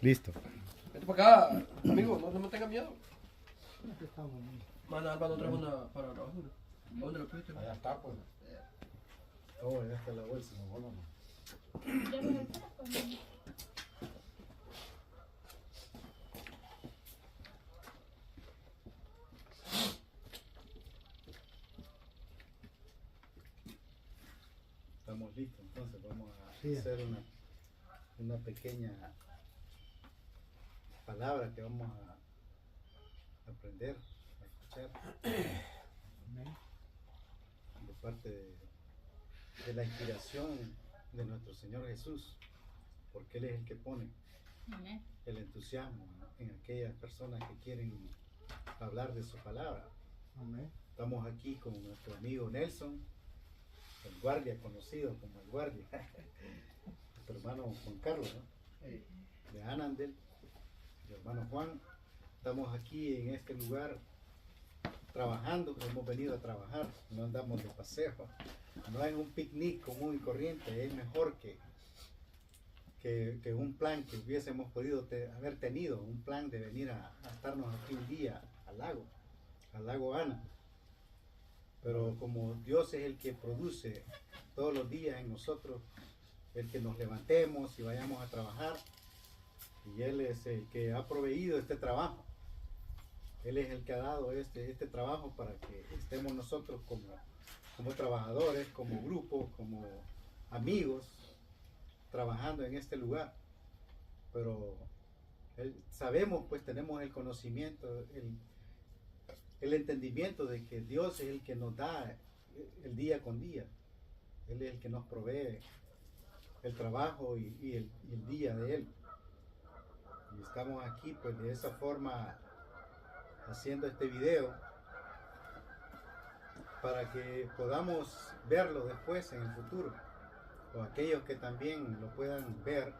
Listo. Vete para acá, amigo, no me tenga miedo. Aquí estamos. Manda, Alba, no trajo una para la basura. ¿A dónde lo pusiste? Allá está, pues. Oh, ya está la bolsa, no, no. Ya me el teléfono. Estamos listos, entonces vamos a Sí. hacer una pequeña palabra que vamos a aprender, a escuchar Amén. de parte de la inspiración de nuestro Señor Jesús, porque Él es el que pone Amén. el entusiasmo en aquellas personas que quieren hablar de su palabra. Amén. Estamos aquí con nuestro amigo Nelson, el guardia conocido como el guardia, nuestro hermano Juan Carlos, ¿no? De Anandel, mi hermano Juan. Estamos aquí en este lugar trabajando, hemos venido a trabajar, no andamos de paseo, no es un picnic común y corriente, es mejor que un plan que hubiésemos podido haber tenido, un plan de venir a estarnos aquí un día al lago Ana. Pero como Dios es el que produce todos los días en nosotros, el que nos levantemos y vayamos a trabajar, y Él es el que ha proveído este trabajo. Él es el que ha dado este trabajo para que estemos nosotros como trabajadores, como grupo, como amigos, trabajando en este lugar. Pero sabemos, pues tenemos el conocimiento, el entendimiento de que Dios es el que nos da el día con día. Él es el que nos provee el trabajo y el día de Él. Y estamos aquí pues de esa forma haciendo este video para que podamos verlo después en el futuro, o aquellos que también lo puedan ver,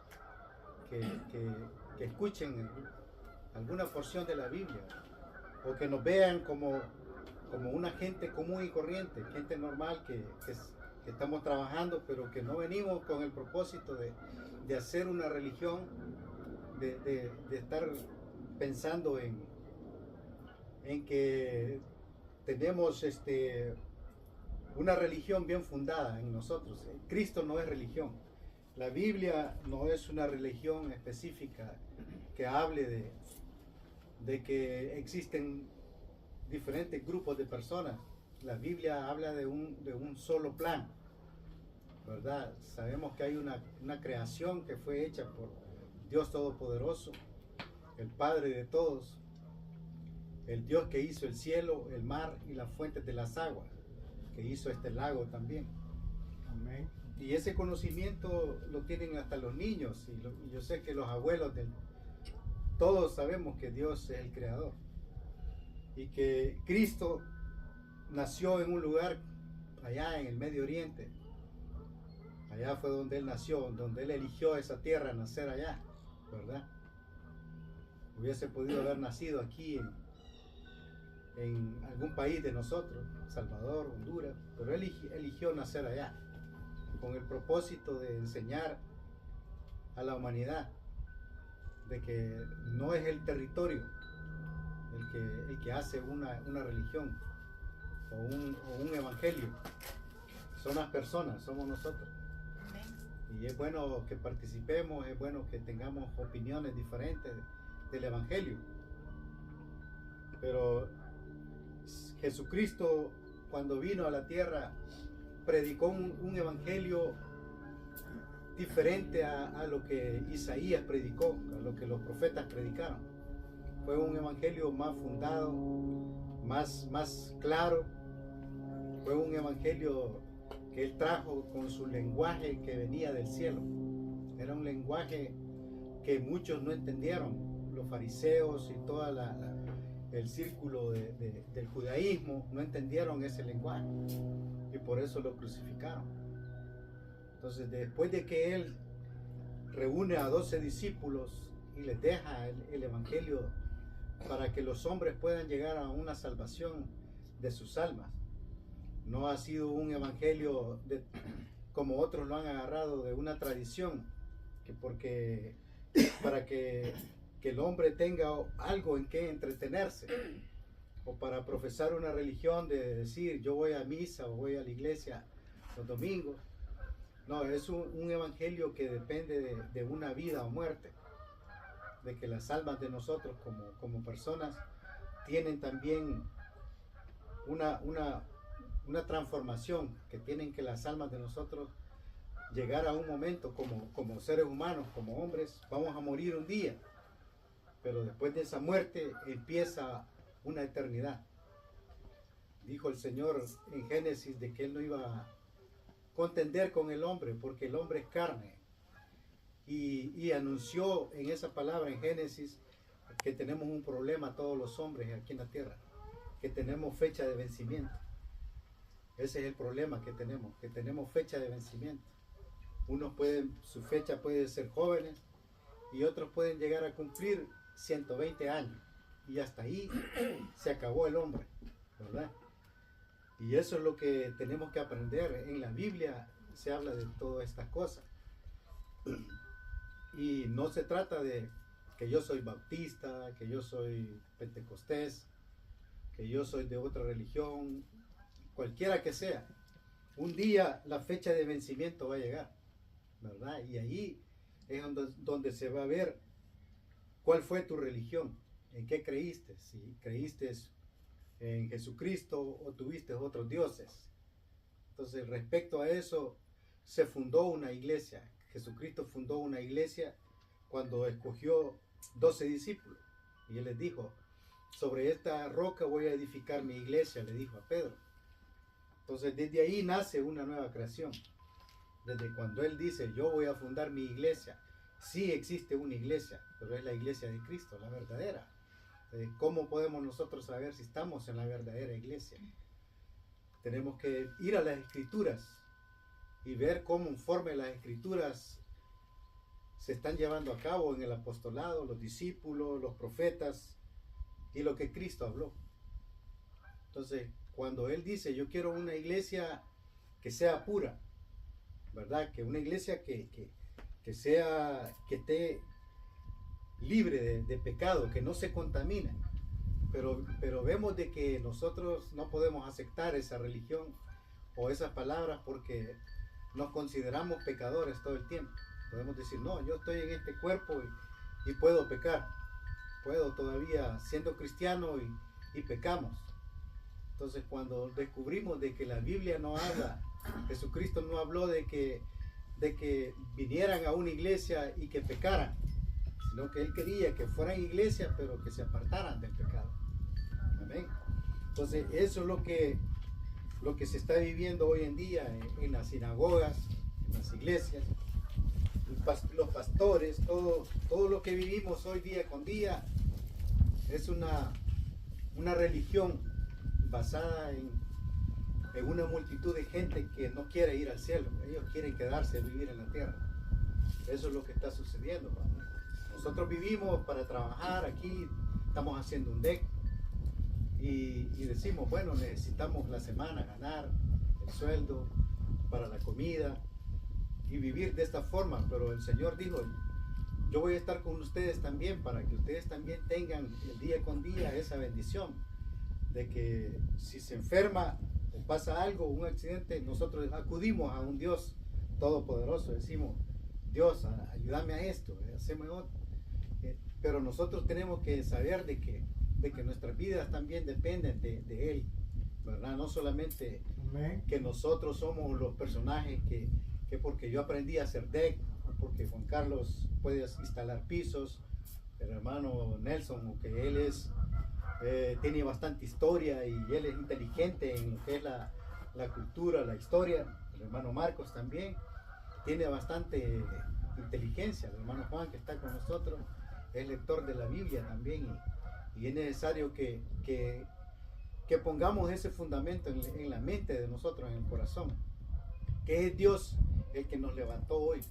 que escuchen alguna porción de la Biblia, o que nos vean como una gente común y corriente, gente normal que estamos trabajando, pero que no venimos con el propósito de hacer una religión, de estar pensando en que tenemos una religión bien fundada en nosotros. Cristo no es religión. La Biblia no es una religión específica que hable de que existen diferentes grupos de personas. La Biblia habla de un solo plan, ¿verdad? Sabemos que hay una creación que fue hecha por Dios Todopoderoso, el Padre de todos, el Dios que hizo el cielo, el mar y las fuentes de las aguas, que hizo este lago también. Amén. Y ese conocimiento lo tienen hasta los niños, y yo sé que los abuelos todos sabemos que Dios es el creador y que Cristo nació en un lugar allá en el Medio Oriente. Allá fue donde Él nació, donde Él eligió esa tierra, nacer allá, ¿verdad? Hubiese podido haber nacido aquí en algún país de nosotros, Salvador, Honduras, pero Él eligió nacer allá, con el propósito de enseñar a la humanidad de que no es el territorio el que hace una religión o un evangelio, son las personas, somos nosotros. Y es bueno que participemos, es bueno que tengamos opiniones diferentes del evangelio. Pero Jesucristo, cuando vino a la tierra, predicó un evangelio diferente a lo que Isaías predicó, a lo que los profetas predicaron. Fue un evangelio más fundado, más claro. Fue un evangelio que él trajo con su lenguaje que venía del cielo. Era un lenguaje que muchos no entendieron, los fariseos y todo el círculo del judaísmo no entendieron ese lenguaje y por eso lo crucificaron. Entonces, después de que él reúne a 12 discípulos y les deja el evangelio para que los hombres puedan llegar a una salvación de sus almas, no ha sido un evangelio como otros lo han agarrado de una tradición, que porque para para que el hombre tenga algo en que entretenerse, o para profesar una religión de decir yo voy a misa o voy a la iglesia los domingos. No, es un evangelio que depende de una vida o muerte, de que las almas de nosotros como personas tienen también una transformación, que tienen que las almas de nosotros llegar a un momento como seres humanos, como hombres, vamos a morir un día, pero después de esa muerte empieza una eternidad. Dijo el Señor en Génesis de que Él no iba a contender con el hombre, porque el hombre es carne. Y anunció en esa palabra en Génesis que tenemos un problema todos los hombres aquí en la tierra, que tenemos fecha de vencimiento. Ese es el problema que tenemos fecha de vencimiento. Unos su fecha puede ser jóvenes y otros pueden llegar a cumplir 120 años. Y hasta ahí se acabó el hombre, ¿verdad? Y eso es lo que tenemos que aprender. En la Biblia se habla de todas estas cosas. Y no se trata de que yo soy bautista, que yo soy pentecostés, que yo soy de otra religión, cualquiera que sea. Un día la fecha de vencimiento va a llegar, ¿verdad? Y ahí es donde se va a ver cuál fue tu religión, en qué creíste, si creíste en Jesucristo o tuviste otros dioses. Entonces, respecto a eso, se fundó una iglesia. Jesucristo fundó una iglesia cuando escogió 12 discípulos. Y Él les dijo, sobre esta roca voy a edificar mi iglesia, le dijo a Pedro. Entonces, desde ahí nace una nueva creación. Desde cuando Él dice, yo voy a fundar mi iglesia. Sí existe una iglesia, pero es la iglesia de Cristo, la verdadera. ¿Cómo podemos nosotros saber si estamos en la verdadera iglesia? Tenemos que ir a las Escrituras y ver cómo conforme las Escrituras se están llevando a cabo en el apostolado, los discípulos, los profetas y lo que Cristo habló. Entonces, cuando Él dice, yo quiero una iglesia que sea pura, ¿verdad? Que una iglesia que esté libre de pecado, que no se contamine. Pero vemos de que nosotros no podemos aceptar esa religión o esas palabras porque nos consideramos pecadores todo el tiempo. Podemos decir, no, yo estoy en este cuerpo y puedo pecar. Puedo todavía, siendo cristiano, y pecamos. Entonces, cuando descubrimos de que la Biblia no habla, Jesucristo no habló de que vinieran a una iglesia y que pecaran, sino que Él quería que fueran iglesia, pero que se apartaran del pecado. Amén. Entonces, eso es lo que se está viviendo hoy en día en las sinagogas, en las iglesias, los pastores, todo lo que vivimos hoy día con día es una religión basada en una multitud de gente que no quiere ir al cielo. Ellos quieren quedarse a vivir en la tierra. Eso es lo que está sucediendo, ¿no? Nosotros vivimos para trabajar aquí, estamos haciendo un deck y decimos, bueno, necesitamos la semana ganar el sueldo para la comida y vivir de esta forma, pero el Señor dijo, yo voy a estar con ustedes también para que ustedes también tengan el día con día esa bendición de que si se enferma o pasa algo, un accidente, nosotros acudimos a un Dios todopoderoso, decimos, Dios, ayúdame a esto, hacemos otro. Pero nosotros tenemos que saber de que nuestras vidas también dependen de Él, ¿verdad? No solamente Amén. que nosotros somos los personajes que porque yo aprendí a hacer deck, porque Juan Carlos puede instalar pisos, el hermano Nelson, que él tiene bastante historia y él es inteligente en lo que es la cultura, la historia. El hermano Marcos también tiene bastante inteligencia. El hermano Juan, que está con nosotros, es lector de la Biblia también, y es necesario que pongamos ese fundamento en la mente de nosotros, en el corazón, que es Dios el que nos levantó hoy,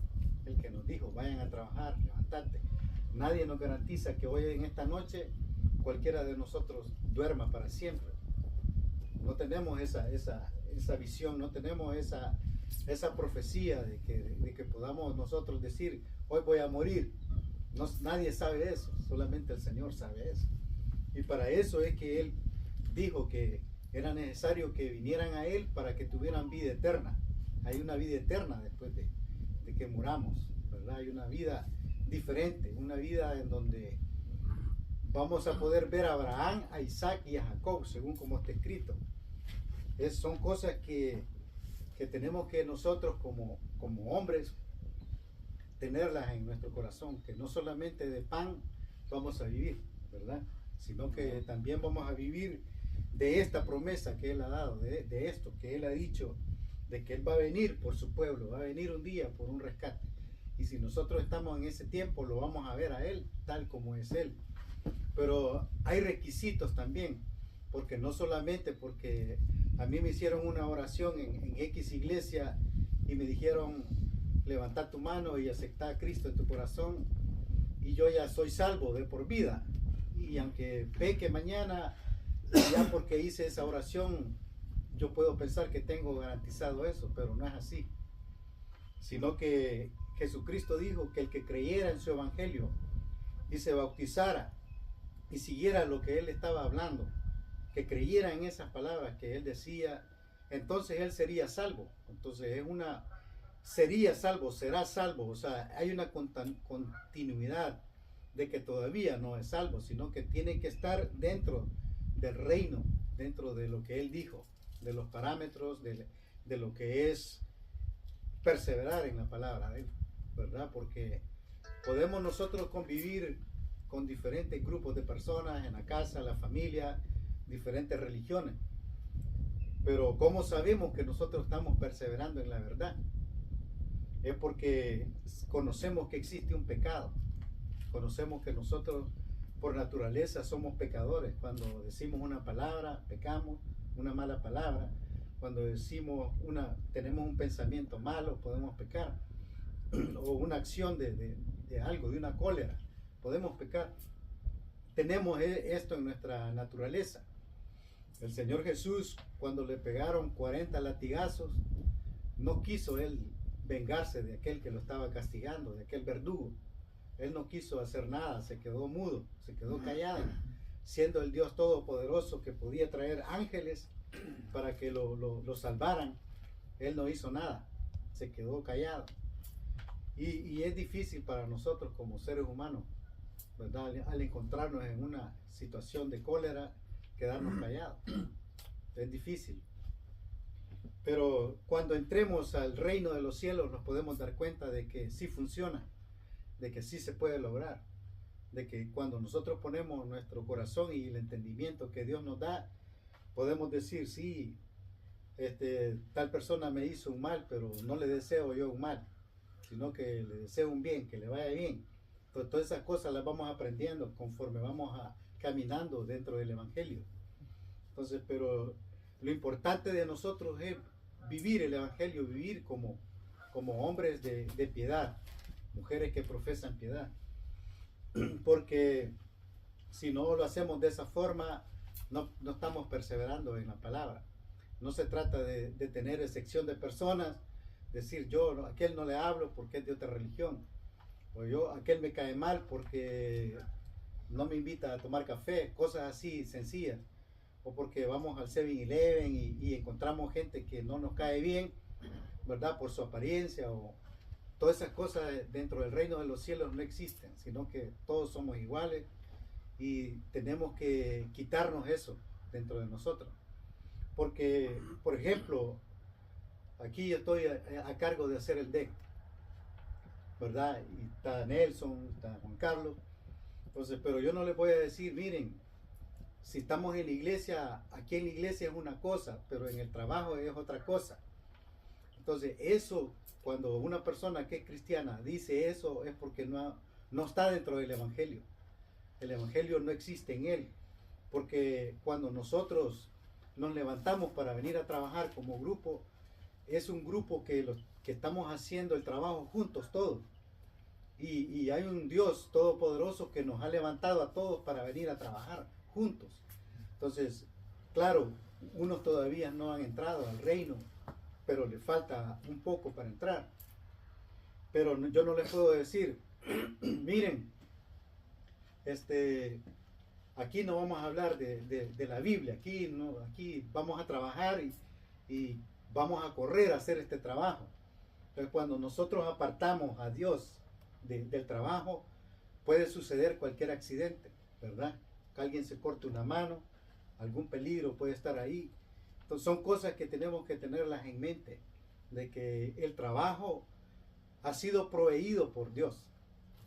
el que nos dijo, vayan a trabajar, levantate. Nadie nos garantiza que hoy en esta noche cualquiera de nosotros duerma para siempre. No tenemos esa visión, no tenemos esa profecía de que podamos nosotros decir, hoy voy a morir. Nadie sabe eso, solamente el Señor sabe eso. Y para eso es que Él dijo que era necesario que vinieran a Él para que tuvieran vida eterna. Hay una vida eterna después de que muramos, ¿verdad? Hay una vida diferente, una vida en donde vamos a poder ver a Abraham, a Isaac y a Jacob, según como está escrito. Son cosas que tenemos que nosotros como hombres tenerlas en nuestro corazón, que no solamente de pan vamos a vivir, ¿verdad? Sino que también vamos a vivir de esta promesa que Él ha dado, de esto que Él ha dicho, de que Él va a venir por su pueblo, va a venir un día por un rescate. Y si nosotros estamos en ese tiempo, lo vamos a ver a Él tal como es Él. Pero hay requisitos también, porque no solamente porque a mí me hicieron una oración en X iglesia y me dijeron, levanta tu mano y acepta a Cristo en tu corazón, y yo ya soy salvo de por vida. Y aunque peque mañana, ya porque hice esa oración, yo puedo pensar que tengo garantizado eso, pero no es así. Sino que Jesucristo dijo que el que creyera en su evangelio y se bautizara y siguiera lo que Él estaba hablando, que creyera en esas palabras que Él decía, entonces Él sería salvo. Entonces sería salvo, será salvo. O sea, hay una continuidad de que todavía no es salvo, sino que tiene que estar dentro del reino, dentro de lo que Él dijo, de los parámetros, de lo que es perseverar en la palabra de Él, ¿verdad? Porque podemos nosotros convivir con diferentes grupos de personas en la casa, la familia, diferentes religiones, pero ¿cómo sabemos que nosotros estamos perseverando en la verdad? Es porque conocemos que existe un pecado, conocemos que nosotros por naturaleza somos pecadores. Cuando decimos una palabra, pecamos, una mala palabra. Cuando tenemos un pensamiento malo, podemos pecar. O una acción de algo, de una cólera, podemos pecar. Tenemos esto en nuestra naturaleza. El Señor Jesús, cuando le pegaron 40 latigazos, no quiso Él vengarse de aquel que lo estaba castigando, de aquel verdugo. Él no quiso hacer nada, se quedó mudo, se quedó callado, siendo el Dios Todopoderoso que podía traer ángeles para que lo salvaran. Él no hizo nada, se quedó callado. Y es difícil para nosotros como seres humanos, ¿verdad? Al encontrarnos en una situación de cólera, quedarnos callados. Es difícil. Pero cuando entremos al reino de los cielos nos podemos dar cuenta de que sí funciona, de que sí se puede lograr, de que cuando nosotros ponemos nuestro corazón y el entendimiento que Dios nos da, podemos decir, sí, tal persona me hizo un mal, pero no le deseo yo un mal, sino que le deseo un bien, que le vaya bien. Entonces, todas esas cosas las vamos aprendiendo conforme vamos caminando dentro del Evangelio. Entonces, pero lo importante de nosotros es vivir el Evangelio, vivir como hombres de piedad, mujeres que profesan piedad. Porque si no lo hacemos de esa forma, no estamos perseverando en la palabra. No se trata de tener excepción de personas, decir yo a aquel no le hablo porque es de otra religión, o yo a aquel me cae mal porque no me invita a tomar café, cosas así sencillas, o porque vamos al 7-Eleven y encontramos gente que no nos cae bien, ¿verdad? Por su apariencia, o todas esas cosas dentro del reino de los cielos no existen, sino que todos somos iguales y tenemos que quitarnos eso dentro de nosotros. Porque, por ejemplo, aquí yo estoy a cargo de hacer el deck, ¿verdad? Y está Nelson, está Juan Carlos. Entonces, pero yo no les voy a decir, miren, si estamos en la iglesia, aquí en la iglesia es una cosa, pero en el trabajo es otra cosa. Entonces, eso, cuando una persona que es cristiana dice eso, es porque no está dentro del Evangelio. El Evangelio no existe en él. Porque cuando nosotros nos levantamos para venir a trabajar como grupo, es un grupo que estamos haciendo el trabajo juntos todos. Y hay un Dios todopoderoso que nos ha levantado a todos para venir a trabajar juntos. Entonces, claro, unos todavía no han entrado al reino, pero le falta un poco para entrar. Pero yo no les puedo decir, miren, aquí no vamos a hablar de la Biblia, aquí vamos a trabajar y vamos a correr a hacer este trabajo. Entonces, cuando nosotros apartamos a Dios del trabajo, puede suceder cualquier accidente, ¿verdad? Que alguien se corte una mano, algún peligro puede estar ahí. Entonces, son cosas que tenemos que tenerlas en mente, de que el trabajo ha sido proveído por Dios,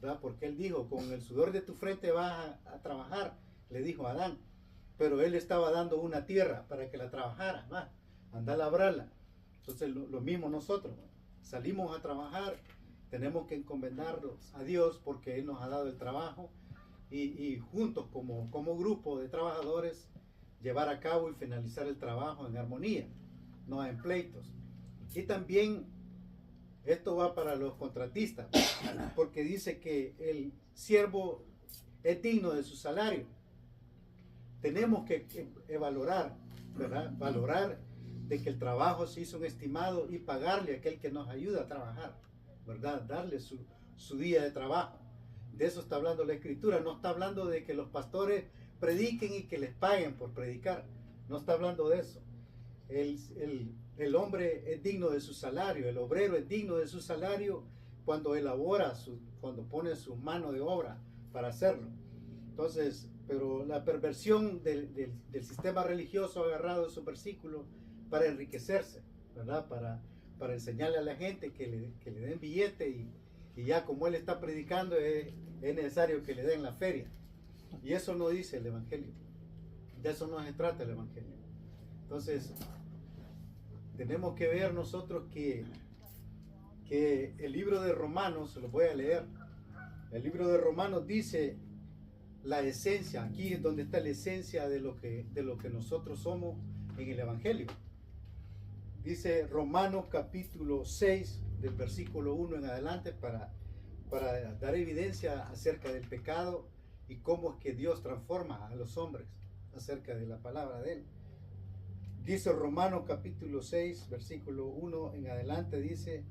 ¿verdad? Porque Él dijo, con el sudor de tu frente vas a trabajar, le dijo a Adán, pero Él estaba dando una tierra para que la trabajara, va, anda a labrarla. Entonces, lo mismo nosotros, salimos a trabajar, tenemos que encomendarnos a Dios porque Él nos ha dado el trabajo y juntos como grupo de trabajadores llevar a cabo y finalizar el trabajo en armonía, no en pleitos. Y también esto va para los contratistas, porque dice que el siervo es digno de su salario. Tenemos que valorar, ¿verdad? Valorar de que el trabajo se hizo un estimado y pagarle a aquel que nos ayuda a trabajar, ¿verdad? Darle su día de trabajo. De eso está hablando la Escritura. No está hablando de que los pastores prediquen y que les paguen por predicar. No está hablando de eso. El hombre es digno de su salario, el obrero es digno de su salario cuando elabora, cuando pone su mano de obra para hacerlo. Entonces, pero la perversión del sistema religioso ha agarrado esos versículos para enriquecerse, ¿verdad? Para enseñarle a la gente que le den billete y ya como él está predicando es necesario que le den la feria. Y eso no dice el Evangelio. De eso no se trata el Evangelio. Entonces, tenemos que ver nosotros que el libro de Romanos, se lo voy a leer, el libro de Romanos dice la esencia, aquí es donde está la esencia de lo que nosotros somos en el Evangelio. Dice Romanos capítulo 6, del versículo 1 en adelante, para dar evidencia acerca del pecado y cómo es que Dios transforma a los hombres acerca de la palabra de Él. Dice Romanos capítulo 6, versículo 1 en adelante, dice,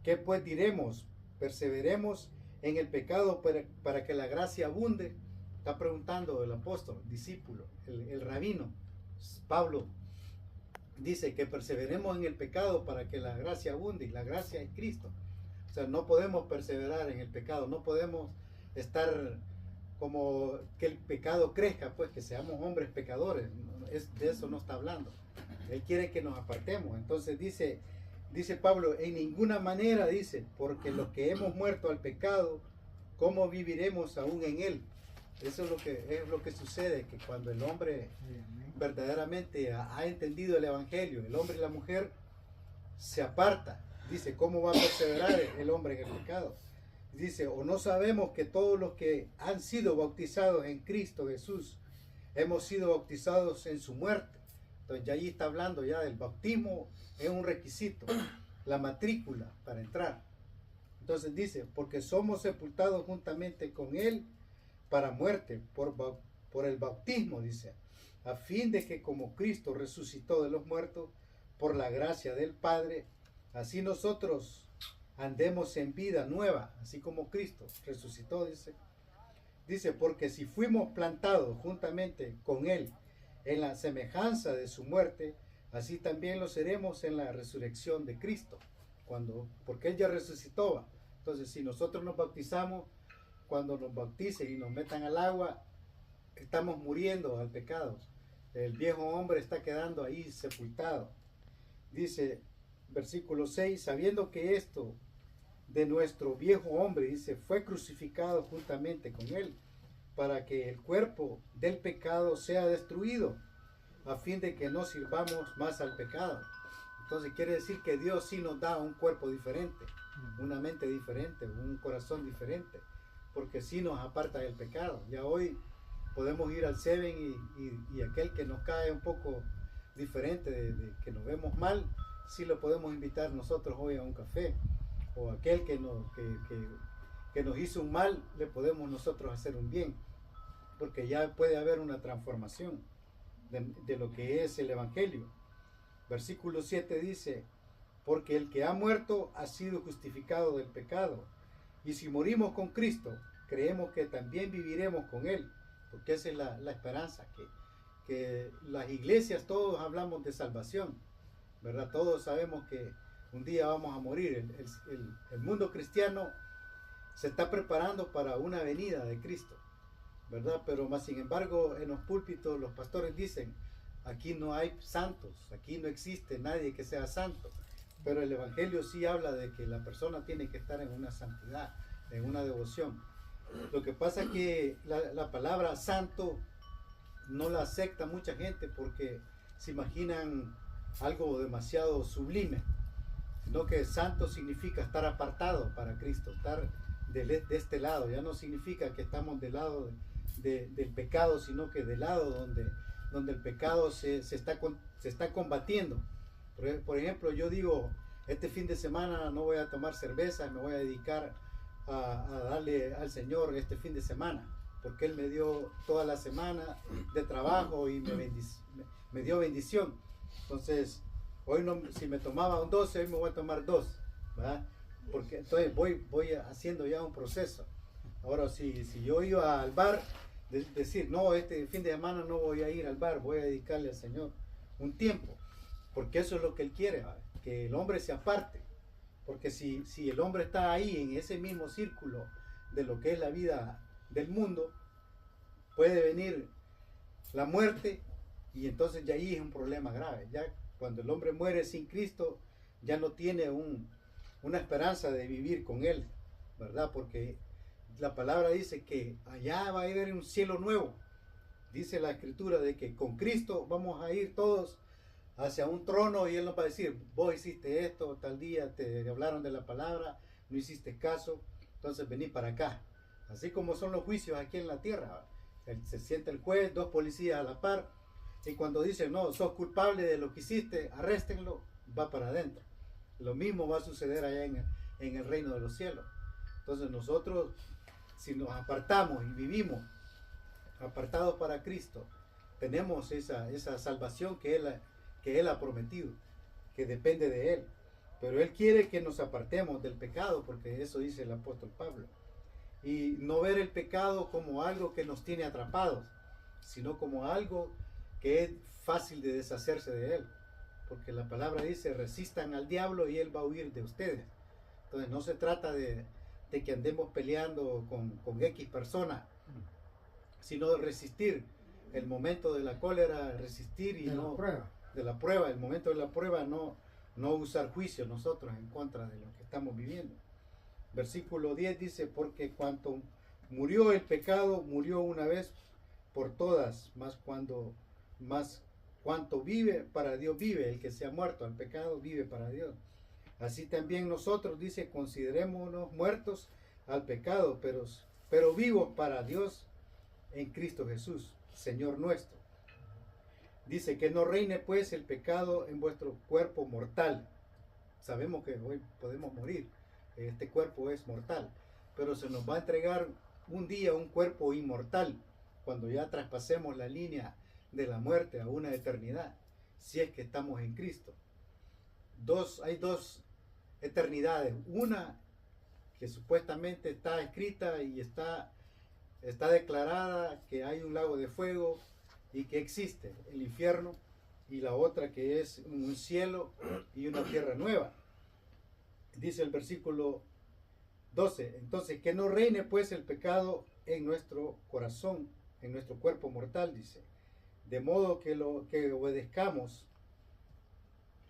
¿qué pues diremos? ¿Perseveremos en el pecado para que la gracia abunde? Está preguntando el apóstol, discípulo, el rabino, Pablo. Dice que perseveremos en el pecado para que la gracia abunde, y la gracia es Cristo. O sea, no podemos perseverar en el pecado, no podemos estar como que el pecado crezca, pues que seamos hombres pecadores. De eso no está hablando. Él quiere que nos apartemos. Entonces dice Pablo, en ninguna manera, dice, porque los que hemos muerto al pecado, ¿cómo viviremos aún en él? Eso es lo que sucede, que cuando el hombre verdaderamente ha entendido el Evangelio, el hombre y la mujer se aparta. Dice, ¿cómo va a perseverar el hombre en el pecado? Dice, o no sabemos que todos los que han sido bautizados en Cristo Jesús, hemos sido bautizados en su muerte. Entonces ya ahí está hablando ya del bautismo, es un requisito, la matrícula para entrar. Entonces dice, porque somos sepultados juntamente con Él para muerte, por el bautismo, dice, a fin de que como Cristo resucitó de los muertos, por la gracia del Padre, así nosotros andemos en vida nueva, así como Cristo resucitó, dice. Dice, porque si fuimos plantados juntamente con Él en la semejanza de su muerte, así también lo seremos en la resurrección de Cristo, porque Él ya resucitó. Entonces, si nosotros nos bautizamos, cuando nos bauticen y nos metan al agua, estamos muriendo al pecado. El viejo hombre está quedando ahí sepultado. Dice, versículo 6, sabiendo que esto de nuestro viejo hombre, dice, fue crucificado juntamente con Él, para que el cuerpo del pecado sea destruido, a fin de que no sirvamos más al pecado. Entonces quiere decir que Dios sí nos da un cuerpo diferente, una mente diferente, un corazón diferente, porque sí nos aparta del pecado. Ya hoy podemos ir al Seven y aquel que nos cae un poco diferente, de que nos vemos mal, sí lo podemos invitar nosotros hoy a un café. O aquel que nos hizo un mal, le podemos nosotros hacer un bien, porque ya puede haber una transformación de lo que es el Evangelio. Versículo 7 dice, porque el que ha muerto ha sido justificado del pecado, y si morimos con Cristo, creemos que también viviremos con Él, porque esa es la esperanza, que las iglesias todos hablamos de salvación, ¿verdad? Todos sabemos que un día vamos a morir. El mundo cristiano se está preparando para una venida de Cristo, ¿verdad? Pero más sin embargo, en los púlpitos los pastores dicen, aquí no hay santos, aquí no existe nadie que sea santo. Pero el Evangelio sí habla de que la persona tiene que estar en una santidad, en una devoción. Lo que pasa es que la palabra santo no la acepta mucha gente porque se imaginan algo demasiado sublime, sino que santo significa estar apartado para Cristo, estar de este lado. Ya no significa que estamos del lado del pecado, sino que del lado donde el pecado se está combatiendo. Por ejemplo, yo digo, este fin de semana no voy a tomar cerveza, me voy a dedicar a darle al Señor este fin de semana, porque Él me dio toda la semana de trabajo y me dio bendición. Entonces, hoy no, si me tomaba un 12, hoy me voy a tomar 2, ¿verdad? Porque entonces voy haciendo ya un proceso. Ahora, si yo iba al bar, decir, no, este fin de semana no voy a ir al bar, voy a dedicarle al Señor un tiempo, porque eso es lo que Él quiere, ¿verdad? Que el hombre se aparte, porque si el hombre está ahí en ese mismo círculo de lo que es la vida del mundo, puede venir la muerte y entonces ya ahí es un problema grave. Ya cuando el hombre muere sin Cristo, ya no tiene una esperanza de vivir con Él, ¿verdad? Porque la palabra dice que allá va a haber un cielo nuevo. Dice la Escritura de que con Cristo vamos a ir todos hacia un trono y Él nos va a decir, vos hiciste esto, tal día te hablaron de la palabra, no hiciste caso, entonces vení para acá. Así como son los juicios aquí en la tierra. Se sienta el juez, 2 policías a la par, y cuando dicen, no, sos culpable de lo que hiciste, arréstenlo, va para adentro. Lo mismo va a suceder allá en el reino de los cielos. Entonces nosotros, si nos apartamos y vivimos apartados para Cristo, tenemos esa salvación que Él ha prometido, que depende de Él. Pero Él quiere que nos apartemos del pecado, porque eso dice el apóstol Pablo. Y no ver el pecado como algo que nos tiene atrapados, sino como algo que es fácil de deshacerse de él. Porque la palabra dice, resistan al diablo y él va a huir de ustedes. Entonces no se trata de que andemos peleando con X persona, sino de resistir el momento de la cólera, resistir y no... de la prueba, el momento de la prueba, no usar juicio nosotros en contra de lo que estamos viviendo. Versículo 10 dice, porque cuanto murió el pecado, murió una vez por todas, más cuanto vive, para Dios vive, el que se ha muerto al pecado vive para Dios. Así también nosotros, dice, considerémonos muertos al pecado, pero vivos para Dios en Cristo Jesús, Señor nuestro. Dice que no reine pues el pecado en vuestro cuerpo mortal. Sabemos que hoy podemos morir. Este cuerpo es mortal, pero se nos va a entregar un día un cuerpo inmortal cuando ya traspasemos la línea de la muerte a una eternidad, si es que estamos en Cristo. Hay dos eternidades, una que supuestamente está escrita y está declarada, que hay un lago de fuego y que existe el infierno, y la otra que es un cielo y una tierra nueva. Dice el versículo 12, entonces que no reine pues el pecado en nuestro corazón, en nuestro cuerpo mortal, dice, de modo que obedezcamos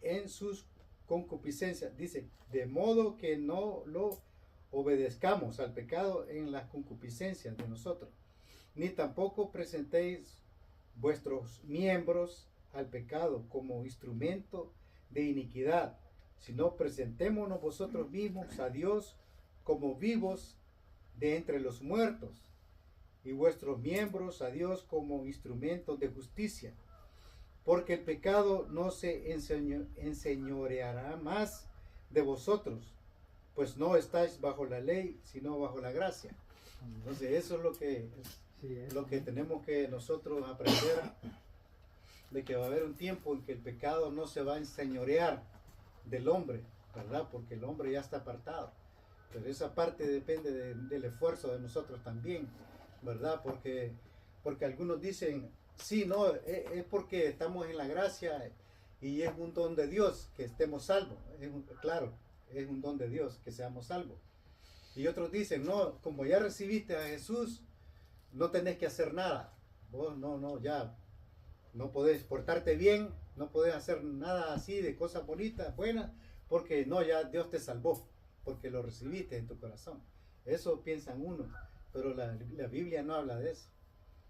en sus concupiscencias, dice, de modo que no lo obedezcamos al pecado en las concupiscencias de nosotros, ni tampoco presentéis vuestros miembros al pecado como instrumento de iniquidad, sino presentémonos vosotros mismos a Dios como vivos de entre los muertos, y vuestros miembros a Dios como instrumentos de justicia, porque el pecado no se enseñoreará más de vosotros, pues no estáis bajo la ley, sino bajo la gracia. Entonces eso es lo que tenemos que nosotros aprender, de que va a haber un tiempo en que el pecado no se va a enseñorear del hombre, ¿verdad? Porque el hombre ya está apartado. Pero esa parte depende del esfuerzo de nosotros también, ¿verdad? Porque algunos dicen, sí, no, es porque estamos en la gracia y es un don de Dios que estemos salvos. Claro, es un don de Dios que seamos salvos. Y otros dicen, no, como ya recibiste a Jesús, no tenés que hacer nada. Vos ya no podés portarte bien, no podés hacer nada así de cosas bonitas, buenas, porque no, ya Dios te salvó, porque lo recibiste en tu corazón. Eso piensan uno, pero la Biblia no habla de eso.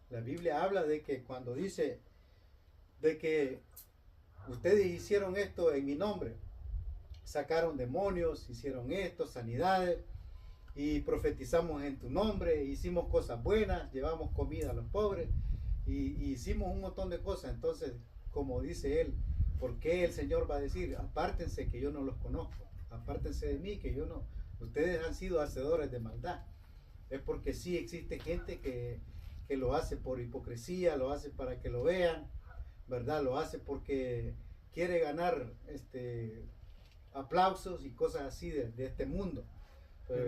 La Biblia habla de que cuando dice de que ustedes hicieron esto en mi nombre, sacaron demonios, hicieron esto, sanidades, y profetizamos en tu nombre, hicimos cosas buenas, llevamos comida a los pobres, y hicimos un montón de cosas. Entonces, como dice él, ¿por qué el Señor va a decir, apártense que yo no los conozco, apártense de mí que yo no, ustedes han sido hacedores de maldad? Es porque sí existe gente que lo hace por hipocresía, lo hace para que lo vean, ¿verdad? Lo hace porque quiere ganar aplausos y cosas así de este mundo. Pero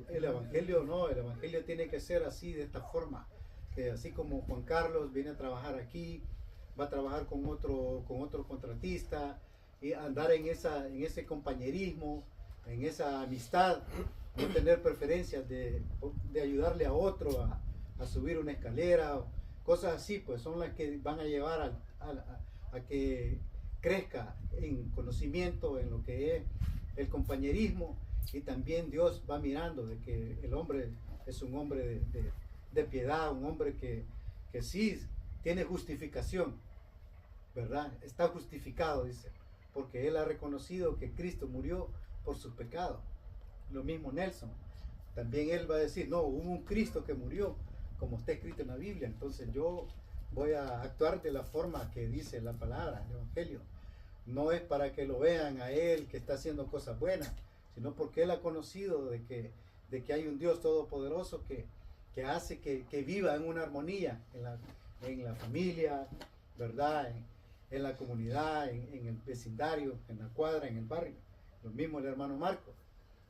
el Evangelio no, el Evangelio tiene que ser así, de esta forma, que así como Juan Carlos viene a trabajar aquí, va a trabajar con otro contratista, y andar en ese compañerismo, en esa amistad, no tener preferencias de ayudarle a otro a subir una escalera, cosas así, pues son las que van a llevar a que crezca en conocimiento, en lo que es el compañerismo. Y también Dios va mirando de que el hombre es un hombre de piedad, un hombre que sí tiene justificación, ¿verdad? Está justificado, dice, porque él ha reconocido que Cristo murió por sus pecados. Lo mismo Nelson. También él va a decir, no, hubo un Cristo que murió, como está escrito en la Biblia. Entonces yo voy a actuar de la forma que dice la palabra, el Evangelio. No es para que lo vean a él que está haciendo cosas buenas, sino porque él ha conocido de que hay un Dios todopoderoso que hace que viva en una armonía en la familia, ¿verdad? En la comunidad, en el vecindario, en la cuadra, en el barrio. Lo mismo el hermano Marco.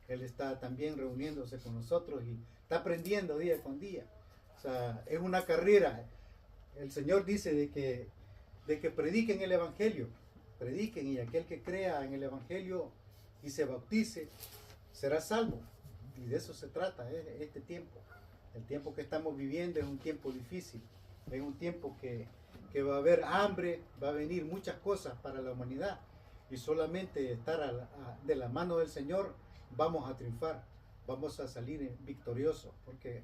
Él está también reuniéndose con nosotros y está aprendiendo día con día. O sea, es una carrera. El Señor dice de que prediquen el Evangelio. Prediquen, y aquel que crea en el Evangelio y se bautice será salvo. Y de eso se trata este tiempo. El tiempo que estamos viviendo es un tiempo difícil. Es un tiempo que va a haber hambre, va a venir muchas cosas para la humanidad. Y solamente estar de la mano del Señor vamos a triunfar, vamos a salir victoriosos, porque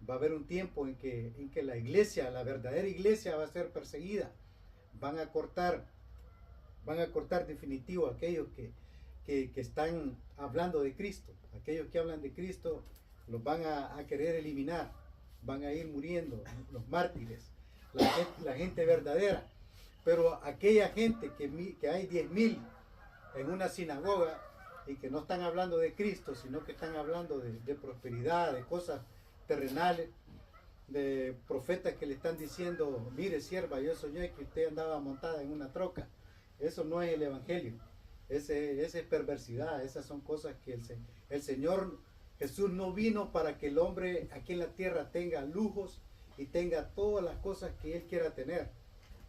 va a haber un tiempo en que la iglesia, la verdadera iglesia, va a ser perseguida. Van a cortar definitivo aquellos que están hablando de Cristo. Aquellos que hablan de Cristo los van a querer eliminar, van a ir muriendo, los mártires, la gente verdadera. Pero aquella gente que hay 10,000 en una sinagoga y que no están hablando de Cristo, sino que están hablando de prosperidad, de cosas terrenales, de profetas que le están diciendo, mire sierva, yo soñé que usted andaba montada en una troca. Eso no es el Evangelio. Esa es perversidad. Esas son cosas que el Señor Jesús no vino para que el hombre aquí en la tierra tenga lujos y tenga todas las cosas que él quiera tener,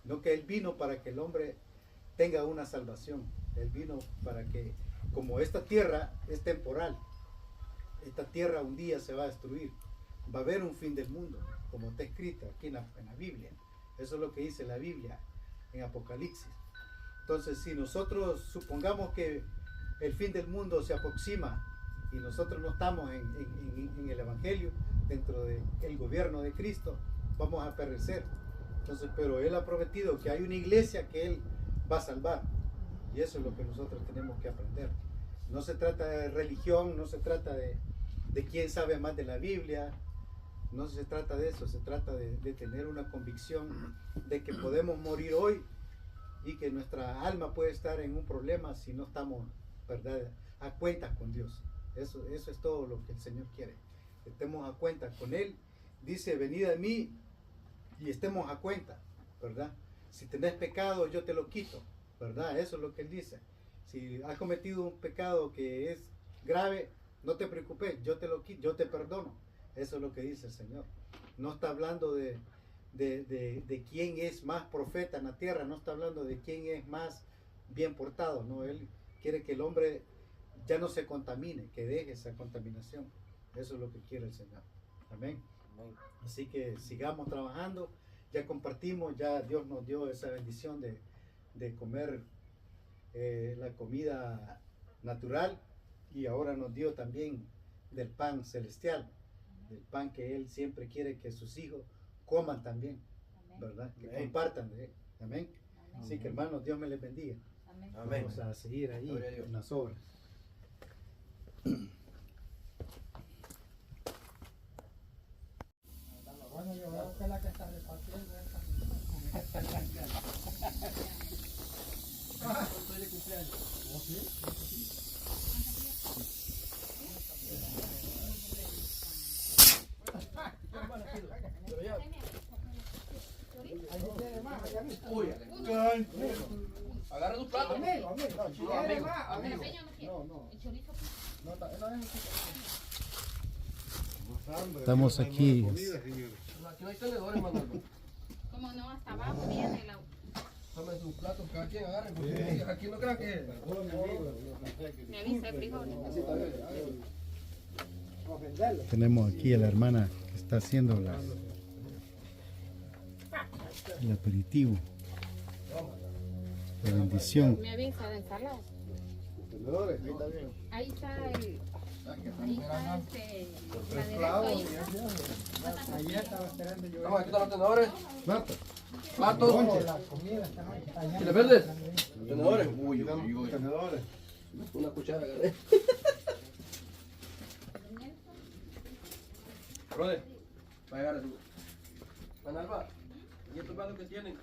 no que él vino para que el hombre tenga una salvación. Él vino para que, como esta tierra es temporal, esta tierra un día se va a destruir, va a haber un fin del mundo, como está escrito aquí en la Biblia. Eso es lo que dice la Biblia en Apocalipsis. Entonces, si nosotros supongamos que el fin del mundo se aproxima y nosotros no estamos en el Evangelio, dentro del gobierno de Cristo, vamos a perecer. Entonces, pero Él ha prometido que hay una iglesia que Él va a salvar. Y eso es lo que nosotros tenemos que aprender. No se trata de religión, no se trata de quién sabe más de la Biblia, no se trata de eso, se trata de tener una convicción de que podemos morir hoy y que nuestra alma puede estar en un problema si no estamos, ¿verdad?, a cuentas con Dios. Eso es todo lo que el Señor quiere, que estemos a cuentas con Él. Dice, venid a mí y estemos a cuenta, ¿verdad? Si tenés pecado, yo te lo quito, ¿verdad? Eso es lo que Él dice. Si has cometido un pecado que es grave, no te preocupes, yo te lo quito, yo te perdono. Eso es lo que dice el Señor. No está hablando de quién es más profeta en la tierra, no está hablando de quién es más bien portado, no, Él quiere que el hombre ya no se contamine, que deje esa contaminación. Eso es lo que quiere el Señor. Amén. Así que sigamos trabajando, ya compartimos, ya Dios nos dio esa bendición de comer la comida natural y ahora nos dio también del pan celestial, del pan que Él siempre quiere que sus hijos coman también, ¿verdad? Que compartan de Él. Amén. Así que hermanos, Dios me les bendiga. Amén. Amén. Vamos a seguir ahí Gloria a Dios. en las obras. Bueno, yo veo que es la que está repartiendo esta. Estoy de cumpleaños. ¿Oh, sí? Pero ya. Ahí tiene más, ya viste. Uy, agarra tu plato. Amigo, amigo. No, si No, quiere amigo, más, amigo. amigo. No, no. El chorizo. No, no es Estamos aquí. Aquí no hay tenedores, Manolo. Como no, hasta abajo viene la... Tomen sus platos, cada quien agarre. Porque aquí no crean que. Me avisa el frijol. ofenderlo. Tenemos aquí a la hermana que está haciendo el aperitivo. La bendición. Me avisa de ensalada. Tenedores, ahí está bien. Ahí está el... Ahí está la de Clavo, ahí. ayer estaba esperando yo. Vamos, aquí están los tenedores. Plato. Platos. La comida está allá. ¿Chiles verdes? Tenedores. Uy, uy, uy. Tenedores. Una cuchara agarré. Brother, va a llegar a su. Manalba, ¿y estos platos que tienen?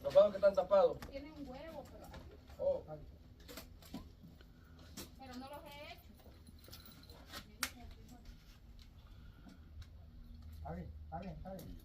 Los platos que están tapados. Tienen huevo, pero... Oh, Pero no los he hecho. Está bien, está bien, está bien.